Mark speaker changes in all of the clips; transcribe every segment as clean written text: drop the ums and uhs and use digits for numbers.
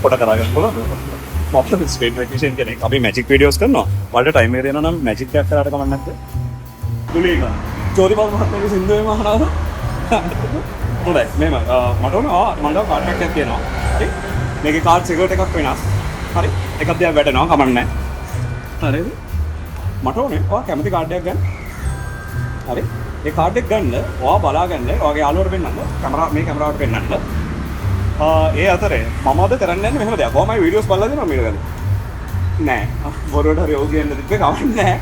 Speaker 1: පොඩ කරගන්න පුළුවන්. මොකද ස්පීඩ් රෙකග්නිෂන් කෙනෙක් අපි මැජික් වීඩියෝස් කරනවා. වලට ටයිම් එක දෙනවා නම් මැජික් එකක් කරාට කමක් නැද්ද? දුලීක. චෝරිපාල මහත්මයාගේ සින්දුවේම අහනවා. හොඳයි. මෙහෙම මට ඕන කාඩ් එකක් තියෙනවා. හරි. මේකේ කාඩ් සිගරට් එකක් වෙනස්. හරි. එකක් දිහා වැටෙනවා කමක් නැහැ. හරිද? මට ඕනේ ඔයා කැමති කාඩ් එකක් ගන්න. හරි. ඒ කාඩ් එක ගන්න ඔයා බලාගන්න ඔයාගේ යාළුවට පෙන්නන්න. මේ කැමරාවට පෙන්නන්න. ඒ අතරේ මම අද කරන්න යන්නේ මෙහෙම දෙයක්. කොහොමයි වීඩියෝස් බලලා දෙනවා මීට ගානේ. නෑ. බොරුවට හරි ඔව් කියන්න තිබ්බේ කවන්න නෑ.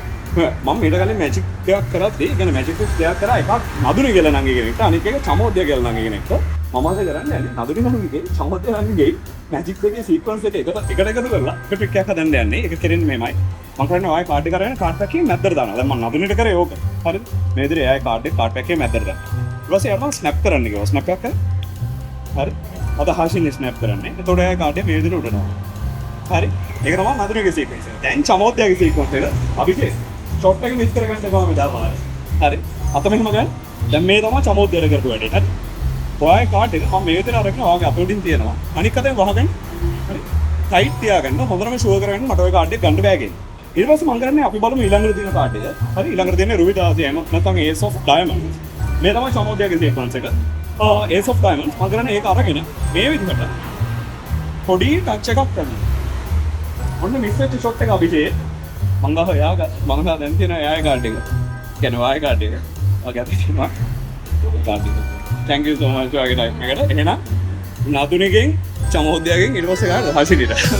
Speaker 1: මම මීට ගානේ මැජික් එකක් කරද්දී, ඒ කියන්නේ මැජික් එකක් කරා එකක් නදුනි කියලා නම් කෙනෙක්ට, අනිත් එක චමෝද්‍ය කියලා නම් කෙනෙක්ට. මම අද කරන්නේ නදුනි නංගිගේ චමෝද්‍ය නංගිගේ මැජික් එකේ සීක්වන්ස් එක එකට එකතු කරලා එක ට්‍රික් එකක් හදන්න යන්නේ. ඒක කෙරෙන්නේ මෙහෙමයි. මම කරන්නේ ඔයයි කාඩ් එක අරගෙන කාඩ් එකේ මැද්දට දානවා. දැන් මම නදුනිට කරේ ඕක. හරිද? මේ විදිහට එයාගේ කාඩ් එකේ මැද්දට දානවා. ඊට පස්සේ යාළුවා ස්නැප් කරන්න කිව්වා. ස්නැප් එකක් හරි. අද හාෂින් ස්නැප් කරන්නේ. එතකොට එයා කාඩ් එක මේ විදිහට උඩනවා. හරි. ඒක තමයි නදුනිගේ සීක්වන්ස් එක. දැන් චමෝද්‍යගේ සීක්වන්ස් එක අපි ෂොට් එක මිස් කරගන්න කොහොමද දාපහා. හරි. අත මෙහෙම ගන්න. දැන් මේ තමයි චමෝද්‍යයට කරපු වැඩේ. හරි. ඔයාගේ කාඩ් එක මම මේ විදිහට අරගෙන ඔයාගේ අපේ උඩින් තියෙනවා. අනික් අතෙන් වහගන්න. හරි. ටයිට් තියාගන්න. හොඳටම ෂුවර් කරගන්න මට ඔය කාඩ් එක ගන්න බෑ කියන්නේ. ඊට පස්සේ මම කරන්නේ අපි බලමු ඊළඟට තියෙන කාඩ් එක. හරි. ඊළඟට තියෙන්නේ රුබි දාසියම නැත්නම් ඒස් ඔෆ් ඩයමන්ඩ්ස්. මේ තමයි චමෝද්‍යගේ සීක්වන්ස් එක. ඒස් ඔෆ් ඩයමන්ඩ්ස් මම කරන්නේ ඒක අරගෙන මේ විදිහට පොඩි ටච් එකක් කරනවා. ඔන්න මිස් වෙච්ච ෂොට් එක අභිෂේ මං ගහ එයා මම දැන් තියෙන එයාගේ කාඩ් එක. කියන්නේ වාගේ කාඩ් එක. ඔයාගේ අතේ තියෙනවා කාඩ් එක. thank you so much ඔයාගේ ටයිම් එකට. එහෙනම් නදුනිගෙන් චමෝද්‍යගෙන් ඊට පස්සේ ගන්න හසිරිට.